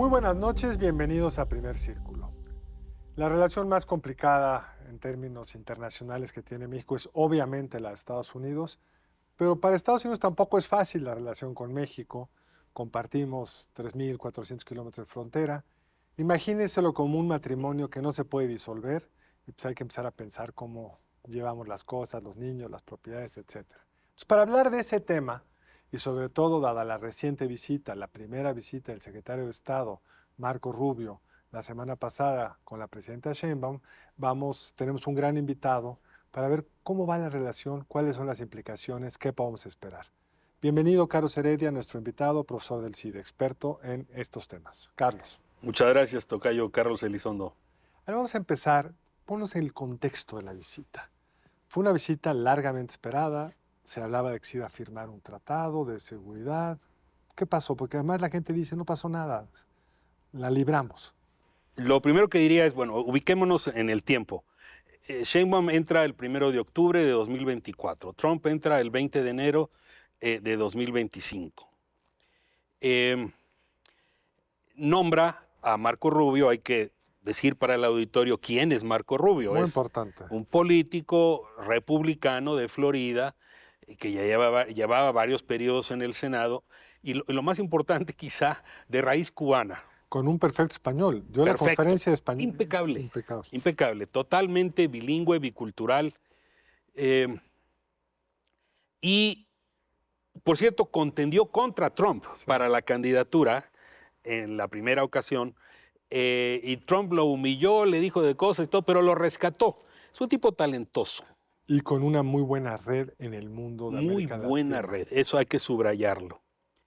Muy buenas noches, bienvenidos a Primer Círculo. La relación más complicada en términos internacionales que tiene México es obviamente la de Estados Unidos, pero para Estados Unidos tampoco es fácil la relación con México. Compartimos 3.400 kilómetros de frontera. Imagínenselo como un matrimonio que no se puede disolver y pues hay que empezar a pensar cómo llevamos las cosas, los niños, las propiedades, etc. Entonces, para hablar de ese tema, y sobre todo dada la reciente visita, la primera visita del secretario de Estado, Marco Rubio, la semana pasada con la presidenta Sheinbaum, tenemos un gran invitado para ver cómo va la relación, cuáles son las implicaciones, qué podemos esperar. Bienvenido, Carlos Heredia, nuestro invitado, profesor del CIDE, experto en estos temas. Carlos. Muchas gracias, tocayo Carlos Elizondo. Ahora vamos a empezar, ponnos en el contexto de la visita. Fue una visita largamente esperada, se hablaba de que se iba a firmar un tratado de seguridad. ¿Qué pasó? Porque además la gente dice, no pasó nada, la libramos. Lo primero que diría es, bueno, ubiquémonos en el tiempo. Sheinbaum entra el 1 de octubre de 2024. Trump entra el 20 de enero de 2025. Nombra a Marco Rubio, hay que decir para el auditorio quién es Marco Rubio. Muy es importante. Un político republicano de Florida que ya llevaba varios periodos en el Senado y lo más importante quizá de raíz cubana. Con un perfecto español. Dio Perfecto. La conferencia de español. Impecable. Impecable. Impecable. Totalmente bilingüe, bicultural. Y, por cierto, contendió contra Trump para la candidatura en la primera ocasión. Y Trump lo humilló, le dijo de cosas y todo, pero lo rescató. Es un tipo talentoso. Y con una muy buena red en el mundo de América Latina. Muy buena red, eso hay que subrayarlo.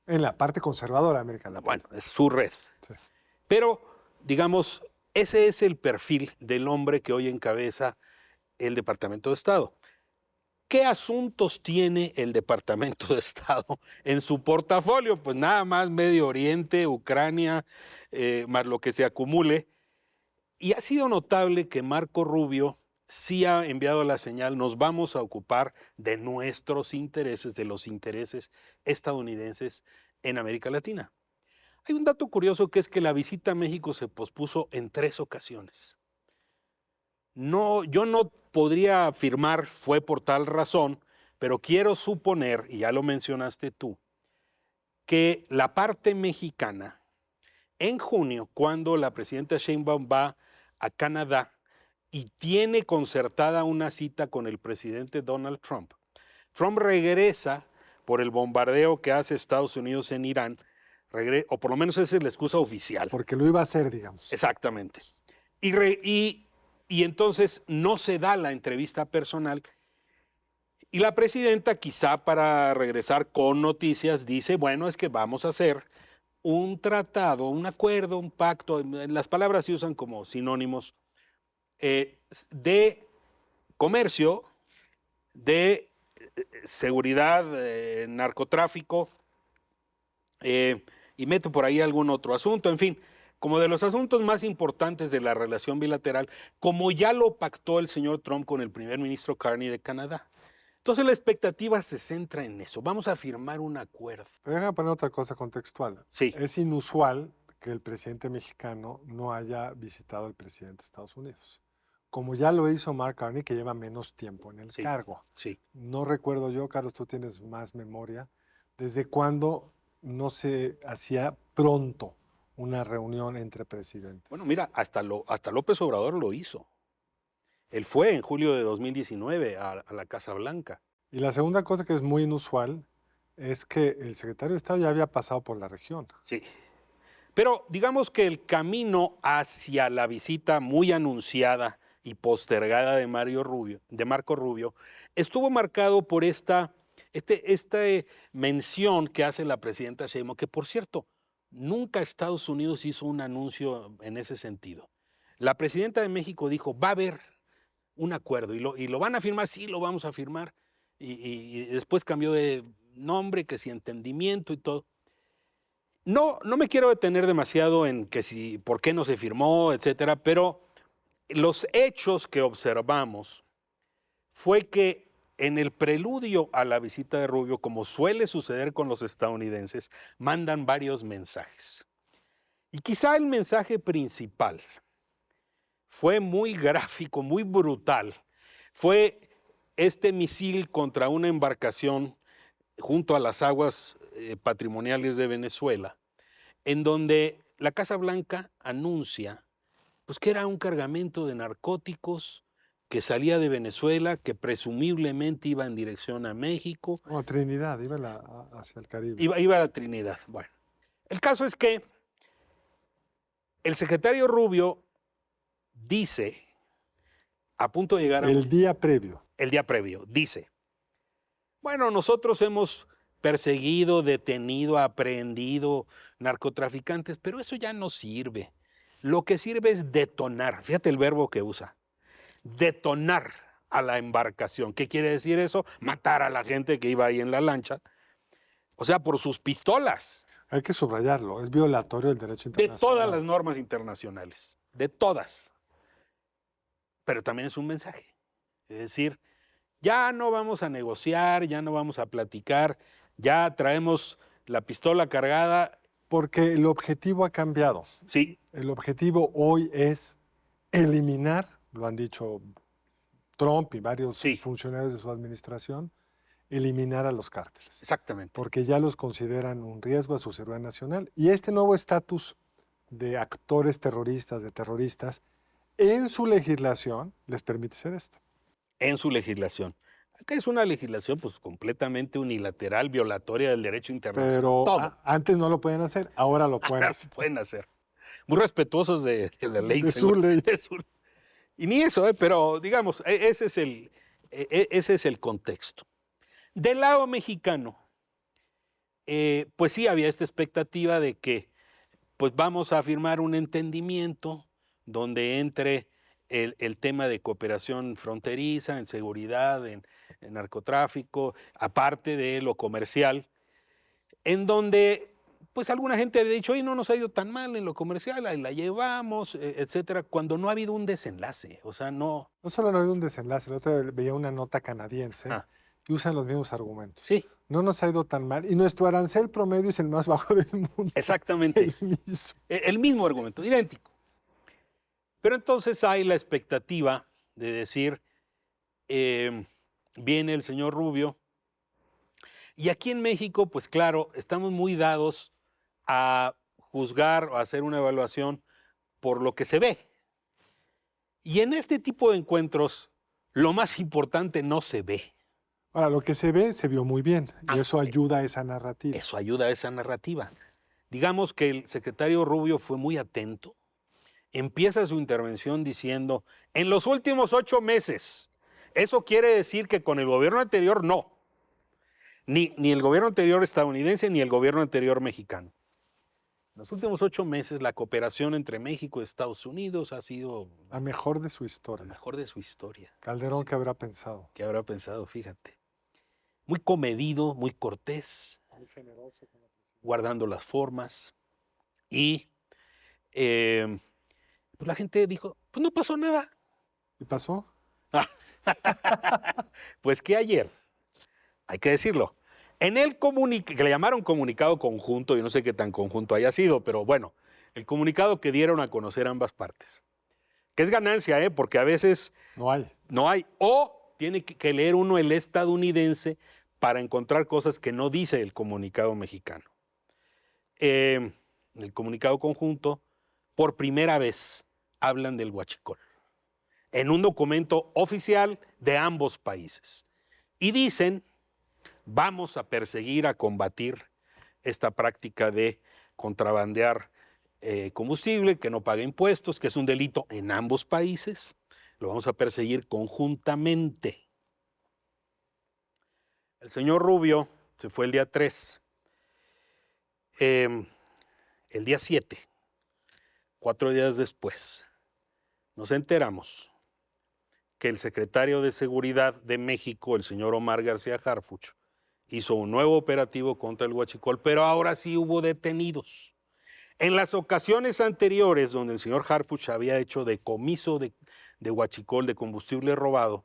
En la parte conservadora de América Latina. Bueno, es su red. Sí. Pero, digamos, ese es el perfil del hombre que hoy encabeza el Departamento de Estado. ¿Qué asuntos tiene el Departamento de Estado en su portafolio? Pues nada más Medio Oriente, Ucrania, más lo que se acumule. Y ha sido notable que Marco Rubio sí ha enviado la señal, nos vamos a ocupar de nuestros intereses, de los intereses estadounidenses en América Latina. Hay un dato curioso que es que la visita a México se pospuso en 3 ocasiones. No, yo no podría afirmar fue por tal razón, pero quiero suponer, y ya lo mencionaste tú, que la parte mexicana, en junio, cuando la presidenta Sheinbaum va a Canadá y tiene concertada una cita con el presidente Donald Trump, Trump regresa por el bombardeo que hace Estados Unidos en Irán, o por lo menos esa es la excusa oficial. Porque lo iba a hacer, digamos. Exactamente. Y entonces no se da la entrevista personal y la presidenta, quizá para regresar con noticias, dice, bueno, es que vamos a hacer un tratado, un acuerdo, un pacto, las palabras se usan como sinónimos, de comercio, de seguridad, narcotráfico, y meto por ahí algún otro asunto, en fin, como de los asuntos más importantes de la relación bilateral, como ya lo pactó el señor Trump con el primer ministro Carney de Canadá. Entonces la expectativa se centra en eso. Vamos a firmar un acuerdo. Déjame poner otra cosa contextual. Sí. Es inusual que el presidente mexicano no haya visitado al presidente de Estados Unidos. Como ya lo hizo Mark Carney, que lleva menos tiempo en el cargo. Sí. No recuerdo yo, Carlos, tú tienes más memoria, ¿desde cuándo no se hacía pronto una reunión entre presidentes? Bueno, mira, hasta López Obrador lo hizo. Él fue en julio de 2019 a la Casa Blanca. Y la segunda cosa que es muy inusual es que el secretario de Estado ya había pasado por la región. Sí. Pero digamos que el camino hacia la visita muy anunciada y postergada de Marco Rubio, estuvo marcado por esta mención que hace la presidenta Sheinbaum, que por cierto, nunca Estados Unidos hizo un anuncio en ese sentido. La presidenta de México dijo, va a haber un acuerdo y lo van a firmar, sí, lo vamos a firmar. Y después cambió de nombre, que si entendimiento y todo. No me quiero detener demasiado en que si, por qué no se firmó, etcétera, pero los hechos que observamos fue que en el preludio a la visita de Rubio, como suele suceder con los estadounidenses, mandan varios mensajes. Y quizá el mensaje principal fue muy gráfico, muy brutal. Fue este misil contra una embarcación junto a las aguas patrimoniales de Venezuela, en donde la Casa Blanca anuncia pues, que era un cargamento de narcóticos que salía de Venezuela, que presumiblemente iba en dirección a México. No, Trinidad, iba hacia el Caribe. Iba a Trinidad. Bueno, el caso es que el secretario Rubio dice, a punto de llegar a El día previo. el día previo, dice, bueno, nosotros hemos perseguido, detenido, aprehendido narcotraficantes, pero eso ya no sirve. Lo que sirve es detonar. Fíjate el verbo que usa. Detonar a la embarcación. ¿Qué quiere decir eso? Matar a la gente que iba ahí en la lancha. O sea, por sus pistolas. Hay que subrayarlo, es violatorio del derecho De internacional. todas las normas internacionales. De todas. Pero también es un mensaje. Es decir, ya no vamos a negociar, ya no vamos a platicar, ya traemos la pistola cargada. Porque el objetivo ha cambiado. Sí, El objetivo hoy es eliminar, lo han dicho Trump y varios Sí. funcionarios de su administración, eliminar a los cárteles. exactamente. Porque ya los consideran un riesgo a su seguridad nacional. Y este nuevo estatus de actores terroristas, de terroristas, en su legislación les permite hacer esto. En su legislación. Acá es una legislación pues completamente unilateral, violatoria del derecho internacional. Pero Todo. antes no lo pueden hacer, ahora lo pueden Ahora hacer. pueden hacer. Muy respetuosos de la ley. De su seguro. ley. Y ni eso, pero digamos, ese es el contexto. Del lado mexicano, pues sí había esta expectativa de que pues vamos a firmar un entendimiento donde entre el tema de cooperación fronteriza, en seguridad, en narcotráfico, aparte de lo comercial, en donde pues alguna gente había dicho, oye, no nos ha ido tan mal en lo comercial, ahí la llevamos, etcétera, cuando no ha habido un desenlace, o sea, no. No solo no ha habido un desenlace, el otro día veía una nota canadiense Ah. y usan los mismos argumentos. Sí, No nos ha ido tan mal y nuestro arancel promedio es el más bajo del mundo. exactamente. El mismo. El mismo argumento, idéntico. Pero entonces hay la expectativa de decir, viene el señor Rubio, y aquí en México, pues claro, estamos muy dados a juzgar o a hacer una evaluación por lo que se ve. Y en este tipo de encuentros, lo más importante no se ve. Ahora, lo que se ve, se vio muy bien y Ah, eso ayuda a esa narrativa. Eso ayuda a esa narrativa. Digamos que el secretario Rubio fue muy atento. Empieza su intervención diciendo, en los últimos 8 meses, eso quiere decir que con el gobierno anterior no. Ni el gobierno anterior estadounidense ni el gobierno anterior mexicano. En los últimos 8 meses la cooperación entre México y Estados Unidos ha sido La mejor de su la historia. mejor de su historia. Calderón, ¿qué habrá pensado? ¿Qué habrá pensado? Fíjate. Muy comedido, muy cortés, Muy generoso. guardando las formas. Y pues la gente dijo, pues no pasó nada. ¿Y pasó? Pues que ayer, hay que decirlo, en el que le llamaron comunicado conjunto, y no sé qué tan conjunto haya sido, pero bueno, el comunicado que dieron a conocer ambas partes, que es ganancia, porque a veces No hay. no hay, o tiene que leer uno el estadounidense para encontrar cosas que no dice el comunicado mexicano. En el comunicado conjunto, por primera vez, hablan del huachicol, en un documento oficial de ambos países. Y dicen, vamos a perseguir, a combatir esta práctica de contrabandear combustible, que no paga impuestos, que es un delito en ambos países. Lo vamos a perseguir conjuntamente. El señor Rubio se fue el día 3. El día 7, 4 días después, nos enteramos que el secretario de Seguridad de México, el señor Omar García Harfuch, hizo un nuevo operativo contra el huachicol, pero ahora sí hubo detenidos. En las ocasiones anteriores, donde el señor Harfuch había hecho decomiso de huachicol, de combustible robado,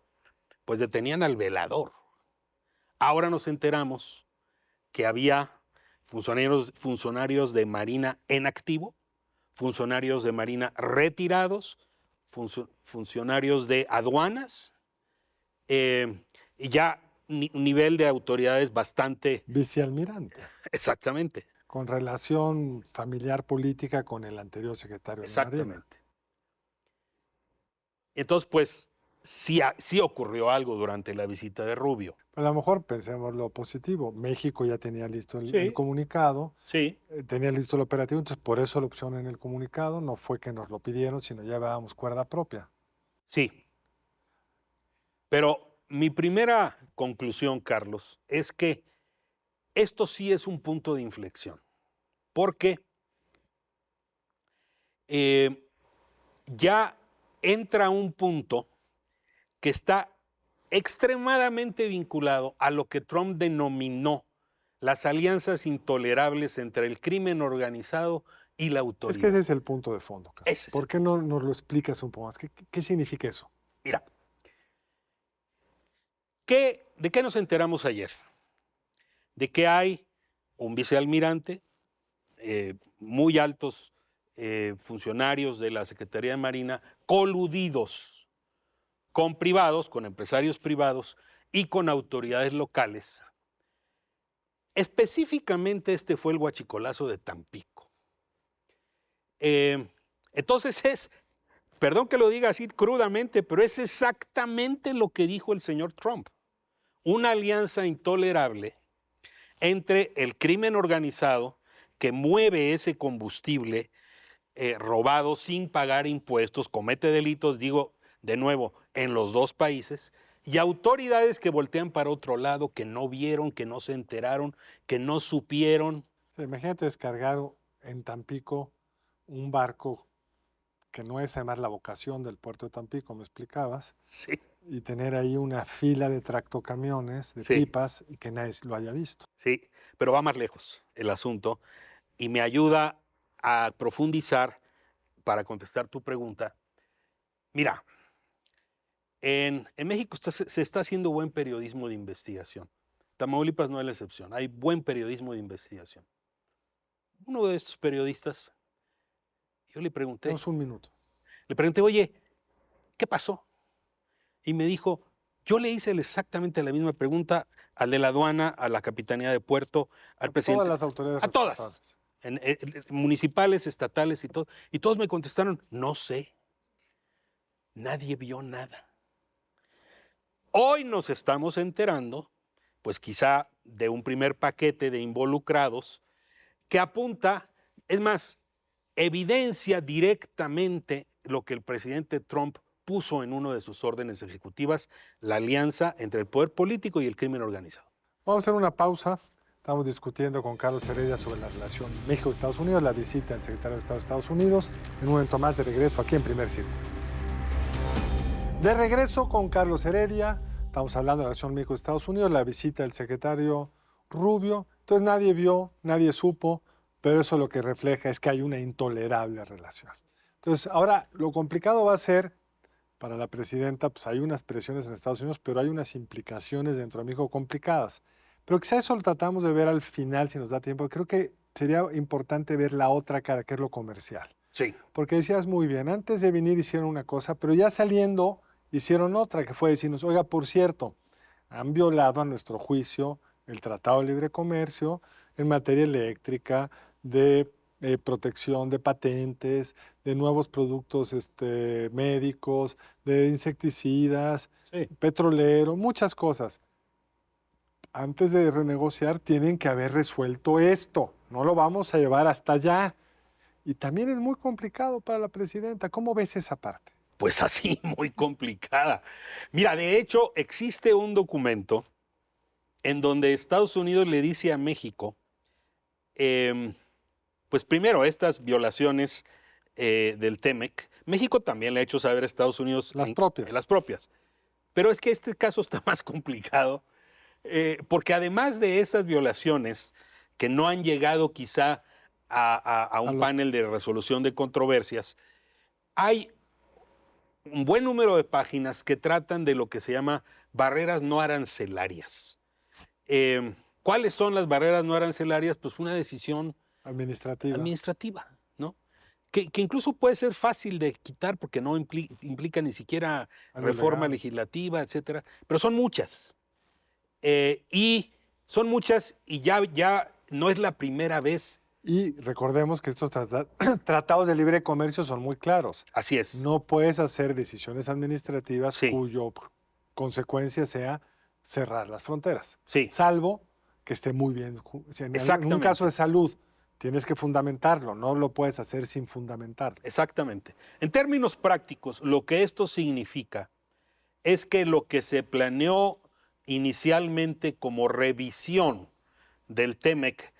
pues detenían al velador. Ahora nos enteramos que había funcionarios de Marina en activo funcionarios de Marina retirados, funcionarios de aduanas, y ya un nivel de autoridades bastante... Vicealmirante, Exactamente, con relación familiar política con el anterior secretario de Marina. exactamente. Entonces, pues, sí ocurrió algo durante la visita de Rubio. A lo mejor pensemos lo positivo. México ya tenía listo el Sí. comunicado, Sí, tenía listo el operativo, entonces por eso la opción en el comunicado no fue que nos lo pidieron, sino ya llevábamos cuerda propia. sí. Pero mi primera conclusión, Carlos, es que esto sí es un punto de inflexión, porque ya entra un punto que está extremadamente vinculado a lo que Trump denominó las alianzas intolerables entre el crimen organizado y la Es autoridad. que ese es el punto de fondo, Carlos. Ese es ¿Por qué no nos lo explicas un poco más? ¿Qué significa eso? Mira, ¿de qué nos enteramos ayer? De que hay un vicealmirante, muy altos funcionarios de la Secretaría de Marina coludidos con privados, con empresarios privados y con autoridades locales. Específicamente este fue el huachicolazo de Tampico. Entonces perdón que lo diga así crudamente, pero es exactamente lo que dijo el señor Trump. Una alianza intolerable entre el crimen organizado que mueve ese combustible robado sin pagar impuestos, comete delitos, digo de nuevo, en los dos países, y autoridades que voltean para otro lado, que no vieron, que no se enteraron, que no supieron. Imagínate descargar en Tampico un barco que no es además la vocación del puerto de Tampico, me explicabas, Sí, y tener ahí una fila de tractocamiones, de Sí. pipas, y que nadie lo haya visto. sí, pero va más lejos el asunto y me ayuda a profundizar para contestar tu pregunta. Mira, en México se está haciendo buen periodismo de investigación. Tamaulipas no es la excepción. Hay buen periodismo de investigación. Uno de estos periodistas, yo Tenemos un minuto. oye, ¿qué pasó? Y me dijo, yo le hice exactamente la misma pregunta al de la aduana, a la Capitanía de Puerto, al presidente. Todas las autoridades A todas, responsables. municipales, estatales y todo. Y todos me contestaron, no sé. Nadie vio nada. Hoy nos estamos enterando, pues quizá de un primer paquete de involucrados que apunta, es más, evidencia directamente lo que el presidente Trump puso en uno de sus órdenes ejecutivas, la alianza entre el poder político y el crimen organizado. Vamos a hacer una pausa. Estamos discutiendo con Carlos Heredia sobre la relación México-Estados Unidos, la visita del secretario de Estado de Estados Unidos. En un momento más de regreso aquí en Primer Círculo. De regreso con Carlos Heredia. Estamos hablando de la relación México-Estados Unidos, la visita del secretario Rubio. Entonces nadie vio, nadie supo, pero eso lo que refleja es que hay una intolerable relación. Entonces ahora lo complicado va a ser, para la presidenta, pues hay unas presiones en Estados Unidos, pero hay unas implicaciones dentro de México complicadas. Pero quizá eso lo tratamos de ver al final, si nos da tiempo. Creo que sería importante ver la otra cara, que es lo comercial. Sí. Porque decías muy bien, antes de venir hicieron una cosa, pero ya saliendo hicieron otra, que fue decirnos, oiga, por cierto, han violado a nuestro juicio el Tratado de Libre Comercio en materia eléctrica, de protección de patentes, de nuevos productos médicos, de insecticidas, Sí. petrolero, muchas cosas. Antes de renegociar tienen que haber resuelto esto, no lo vamos a llevar hasta allá. Y también es muy complicado para la presidenta. ¿Cómo ves esa parte? Pues así, muy complicada. Mira, de hecho, existe un documento en donde Estados Unidos le dice a México, pues primero, estas violaciones del TEMEC, México también le ha hecho saber a Estados Unidos Las propias. en las propias. Pero es que este caso está más complicado, porque además de esas violaciones que no han llegado quizá a un panel de resolución de controversias, hay un buen número de páginas que tratan de lo que se llama barreras no arancelarias. ¿Cuáles son las barreras no arancelarias? Pues una decisión Administrativa. administrativa, ¿no? que incluso puede ser fácil de quitar porque no implica ni siquiera Algo reforma legal. legislativa, etcétera, pero son muchas. Y son muchas y ya no es la primera vez. Y recordemos que estos tratados de libre comercio son muy claros. Así es. No puedes hacer decisiones administrativas Sí. cuyo consecuencia sea cerrar las fronteras. Sí. Salvo que esté muy bien. Si en un Exactamente. caso de salud tienes que fundamentarlo, no lo puedes hacer sin fundamentarlo. Exactamente. En términos prácticos, lo que esto significa es que lo que se planeó inicialmente como revisión del TEMEC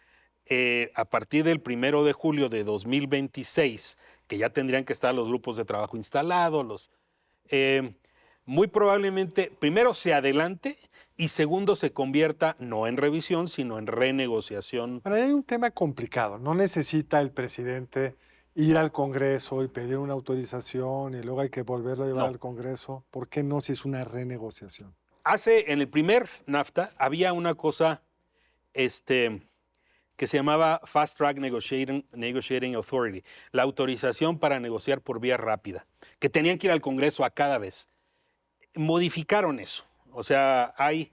a partir del 1 de julio de 2026, que ya tendrían que estar los grupos de trabajo instalados, muy probablemente, primero se adelante y segundo se convierta no en revisión, sino en renegociación. Pero ahí hay un tema complicado. No necesita el presidente ir al Congreso y pedir una autorización y luego hay que volverlo a llevar No. al Congreso. ¿Por qué no si es una renegociación? En el primer NAFTA había una cosa que se llamaba Fast Track Negotiating Authority, la autorización para negociar por vía rápida, que tenían que ir al Congreso a cada vez. Modificaron eso, o sea, hay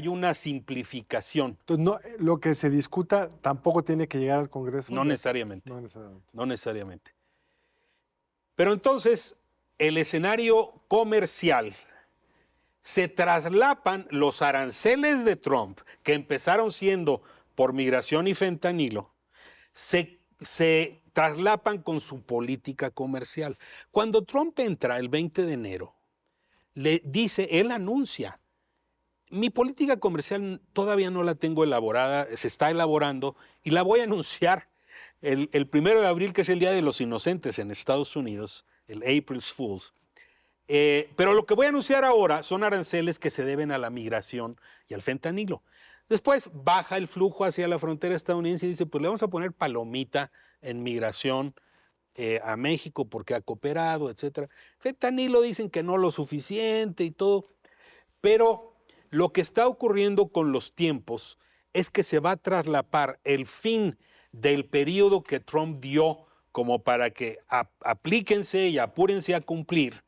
una simplificación. Entonces, no, lo que se discuta tampoco tiene que llegar al Congreso. No necesariamente, No necesariamente. no necesariamente. Pero entonces, el escenario comercial, se traslapan los aranceles de Trump, que empezaron siendo por migración y fentanilo, se traslapan con su política comercial. Cuando Trump entra el 20 de enero, él anuncia, mi política comercial todavía no la tengo elaborada, se está elaborando y la voy a anunciar el 1 de abril, que es el Día de los Inocentes en Estados Unidos, el April's Fools. Pero lo que voy a anunciar ahora son aranceles que se deben a la migración y al fentanilo. Después baja el flujo hacia la frontera estadounidense y dice, pues le vamos a poner palomita en migración a México porque ha cooperado, etc. Fentanilo dicen que no lo suficiente y todo, pero lo que está ocurriendo con los tiempos es que se va a traslapar el fin del periodo que Trump dio como para que aplíquense y apúrense a cumplir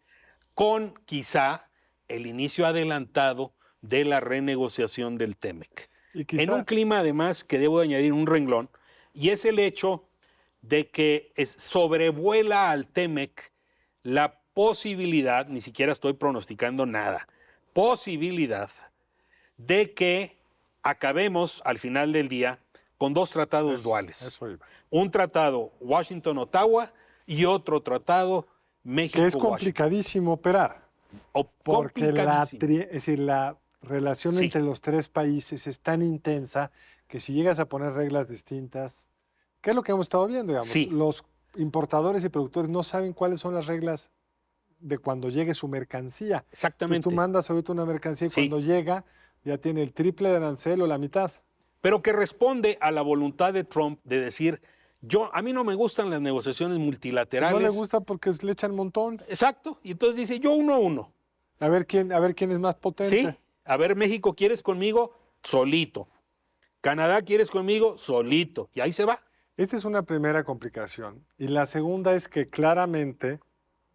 con quizá el inicio adelantado de la renegociación del TEMEC. En un clima además que debo de añadir un renglón, y es el hecho de que sobrevuela al TEMEC la posibilidad, ni siquiera estoy pronosticando nada, posibilidad de que acabemos al final del día con dos tratados duales. Eso iba. Un tratado Washington-Ottawa y otro tratado México-Washington. Que es complicadísimo operar. Porque la relación Sí. entre los tres países es tan intensa que si llegas a poner reglas distintas, ¿qué es lo que hemos estado viendo? Digamos? Sí. Los importadores y productores no saben cuáles son las reglas de cuando llegue su mercancía. Exactamente. Entonces tú mandas ahorita una mercancía y Sí. cuando llega ya tiene el triple de arancel o la mitad. Pero que responde a la voluntad de Trump de decir, a mí no me gustan las negociaciones multilaterales. No le gusta porque le echan un montón. Exacto. Y entonces dice, yo uno a uno. A ver quién es más potente. Sí. A ver, México, ¿quieres conmigo? Solito. Canadá, ¿quieres conmigo? Solito. Y ahí se va. Esta es una primera complicación. Y la segunda es que claramente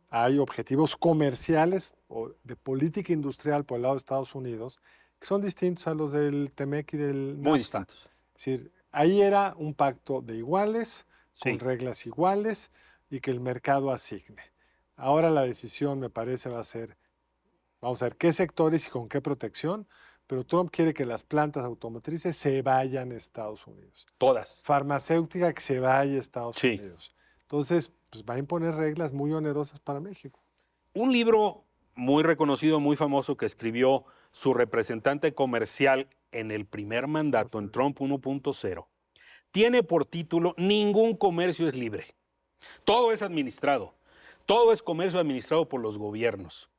hay objetivos comerciales o de política industrial por el lado de Estados Unidos que son distintos a los del TEMEC y del NAFTA. Muy distintos. Es decir, ahí era un pacto de iguales, con Sí. reglas iguales y que el mercado asigne. Ahora la decisión, me parece, va a ser, vamos a ver qué sectores y con qué protección, pero Trump quiere que las plantas automotrices se vayan a Estados Unidos. Todas. Farmacéutica que se vaya a Estados Sí. Unidos. Entonces, pues va a imponer reglas muy onerosas para México. Un libro muy reconocido, muy famoso, que escribió su representante comercial en el primer mandato, en Trump 1.0, tiene por título Ningún comercio es libre. Todo es administrado. Todo es comercio administrado por los gobiernos.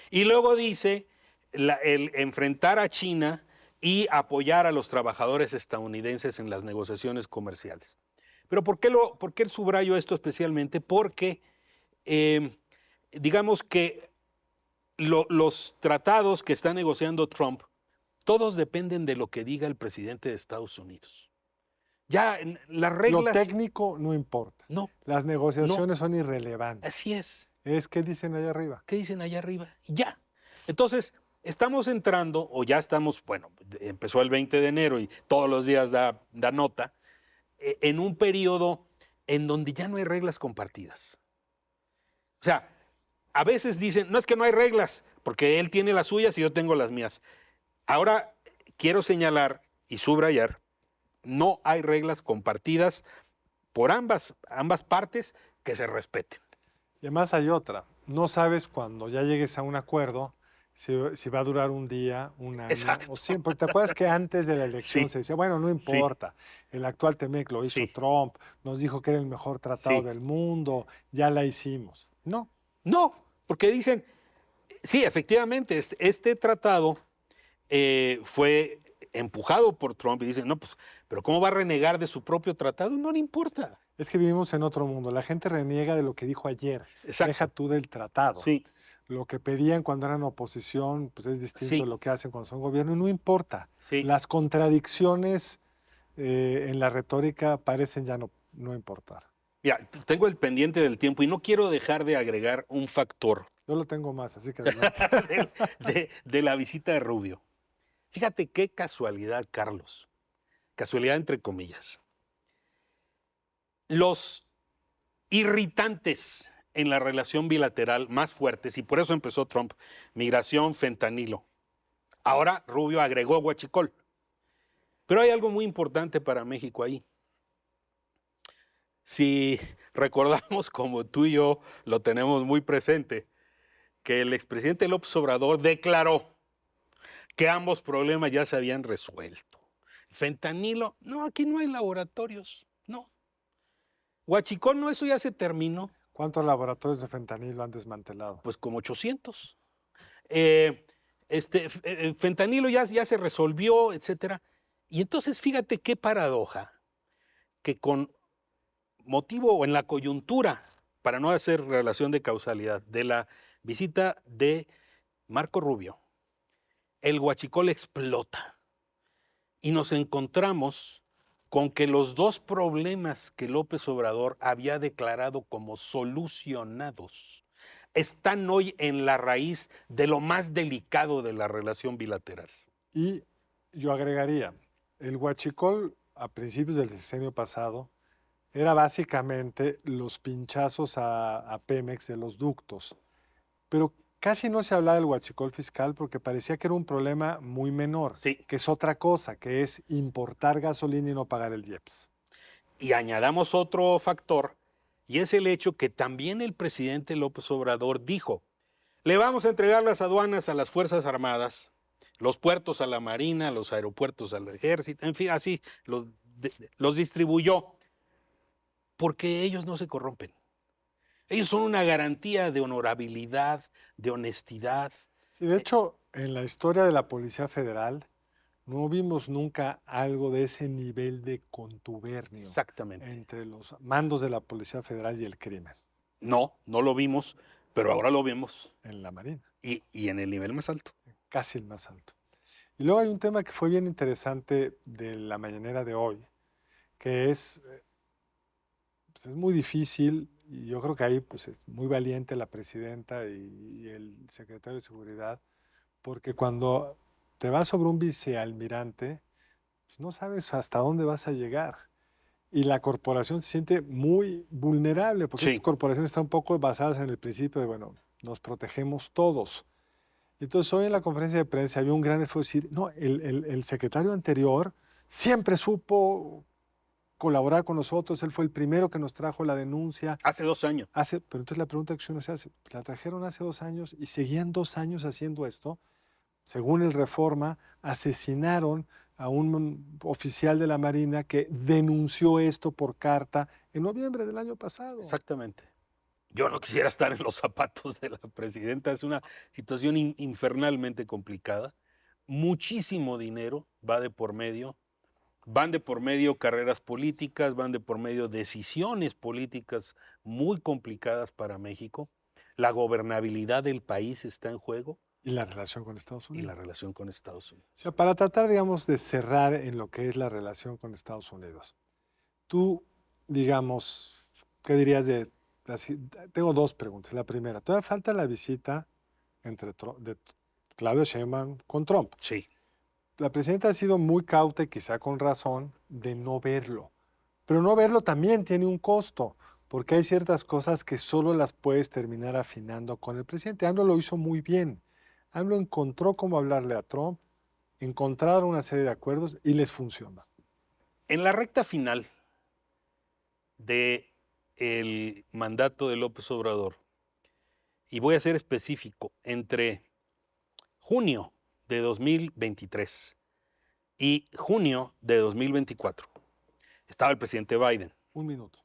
Y luego dice el enfrentar a China y apoyar a los trabajadores estadounidenses en las negociaciones comerciales. Pero ¿por qué subrayo esto especialmente? Porque digamos que los tratados que está negociando Trump, todos dependen de lo que diga el presidente de Estados Unidos. Ya las Lo reglas... técnico no importa. No, Las negociaciones son irrelevantes. así es. Es que dicen allá arriba. ¿Qué dicen allá arriba? Y ya. Entonces, estamos entrando, o ya estamos, bueno, empezó el 20 de enero y todos los días da nota, en un periodo en donde ya no hay reglas compartidas. O sea, a veces dicen, no es que no hay reglas, porque él tiene las suyas y yo tengo las mías. Ahora quiero señalar y subrayar, no hay reglas compartidas por ambas partes que se respeten. Y además hay otra. No sabes cuando ya llegues a un acuerdo si va a durar un día, un año Exacto. o siempre. ¿Te acuerdas que antes de la elección Sí, se decía, bueno, no sí, importa, el actual TEMEC lo hizo sí, Trump, nos dijo que era el mejor tratado sí. del mundo, ya la hicimos? No, No, porque dicen, sí, efectivamente, este tratado fue empujado por Trump y dicen, no, pues, pero ¿cómo va a renegar de su propio tratado? No le importa. es que vivimos en otro mundo. La gente reniega de lo que dijo ayer. Deja Exacto. tú del tratado. Sí, Lo que pedían cuando eran oposición, pues es distinto de sí, lo que hacen cuando son gobierno y no importa. sí. Las contradicciones en la retórica parecen ya no importar. Mira, tengo el pendiente del tiempo y no quiero dejar de agregar un factor Yo lo tengo más, así que adelante. de la visita de Rubio. Fíjate qué casualidad, Carlos. Casualidad entre comillas. Los irritantes en la relación bilateral más fuertes, y por eso empezó Trump, migración, fentanilo. Ahora Rubio agregó huachicol. Pero hay algo muy importante para México ahí. Si recordamos, como tú y yo lo tenemos muy presente, que el expresidente López Obrador declaró que ambos problemas ya se habían resuelto. Fentanilo, no, aquí no hay laboratorios, no. Huachicol, no, eso ya se terminó, ¿Cuántos laboratorios de fentanilo han desmantelado? pues como 800. Fentanilo ya se resolvió, etcétera. Y entonces fíjate qué paradoja, que con motivo o en la coyuntura, para no hacer relación de causalidad, de la visita de Marco Rubio, el huachicol explota y nos encontramos con que los dos problemas que López Obrador había declarado como solucionados están hoy en la raíz de lo más delicado de la relación bilateral. Y yo agregaría, el huachicol a principios del sexenio pasado era básicamente los pinchazos a Pemex de los ductos, pero casi no se hablaba del huachicol fiscal porque parecía que era un problema muy menor, Sí, que es otra cosa, que es importar gasolina y no pagar el IEPS. y añadamos otro factor, y es el hecho que también el presidente López Obrador dijo, le vamos a entregar las aduanas a las Fuerzas Armadas, los puertos a la Marina, los aeropuertos al Ejército, en fin, así los distribuyó, porque ellos no se corrompen. Ellos son una garantía de honorabilidad, de honestidad. Sí, de hecho, en la historia de la Policía Federal no vimos nunca algo de ese nivel de contubernio Exactamente. entre los mandos de la Policía Federal y el crimen No, no lo vimos, pero ahora lo vemos. en la Marina, Y en el nivel más alto. casi el más alto. Y luego hay un tema que fue bien interesante de la mañanera de hoy, que pues es muy difícil, y yo creo que ahí pues, es muy valiente la presidenta y el secretario de Seguridad, porque cuando te vas sobre un vicealmirante, pues no sabes hasta dónde vas a llegar. Y la corporación se siente muy vulnerable, porque Sí. estas corporaciones están un poco basadas en el principio de, bueno, nos protegemos todos. Entonces, hoy en la conferencia de prensa había un gran esfuerzo de decir, no, el secretario anterior siempre supo colaborar con nosotros, él fue el primero que nos trajo la denuncia. Hace 2 años. Pero entonces la pregunta que uno se hace, la trajeron hace 2 años y seguían 2 años haciendo esto. Según el Reforma, asesinaron a un oficial de la Marina que denunció esto por carta en noviembre del año pasado. Exactamente. Yo no quisiera estar en los zapatos de la presidenta. Es una situación infernalmente complicada. Muchísimo dinero va de por medio. Van de por medio carreras políticas, van de por medio decisiones políticas muy complicadas para México. La gobernabilidad del país está en juego Y la relación con Estados y la Unidos. relación con Estados Unidos. O sea, para tratar, digamos, de cerrar en lo que es la relación con Estados Unidos. Tú, digamos, ¿qué dirías de... Tengo dos preguntas. La primera, todavía falta la visita de Claudia Sheinbaum con Trump. Sí. La presidenta ha sido muy cauta y quizá con razón de no verlo. Pero no verlo también tiene un costo, porque hay ciertas cosas que solo las puedes terminar afinando con el presidente. AMLO lo hizo muy bien. AMLO encontró cómo hablarle a Trump, encontraron una serie de acuerdos y les funciona. En la recta final del mandato de López Obrador, y voy a ser específico, entre junio de 2023 y junio de 2024, estaba el presidente Biden. Un minuto.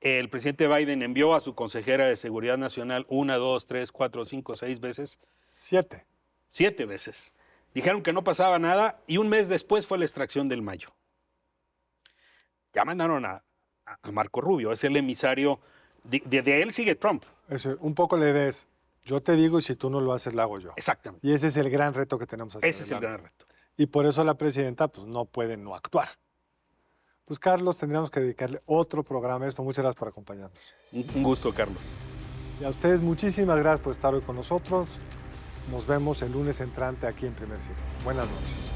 El presidente Biden envió a su consejera de Seguridad Nacional 1, 2, 3, 4, 5, 6 veces. 7. 7 veces. Dijeron que no pasaba nada y un mes después fue la extracción del Mayo. Ya mandaron a Marco Rubio, es el emisario, de él sigue Trump. Un poco la idea es, yo te digo y si tú no lo haces, lo hago yo. Exactamente. Y ese es el gran reto que tenemos hacia Ese es el gran reto. Y por eso la presidenta pues, no puede no actuar. Pues Carlos, tendríamos que dedicarle otro programa a esto. Muchas gracias por acompañarnos. Un gusto, Carlos. Y a ustedes muchísimas gracias por estar hoy con nosotros. Nos vemos el lunes entrante aquí en Primer Círculo. Buenas noches.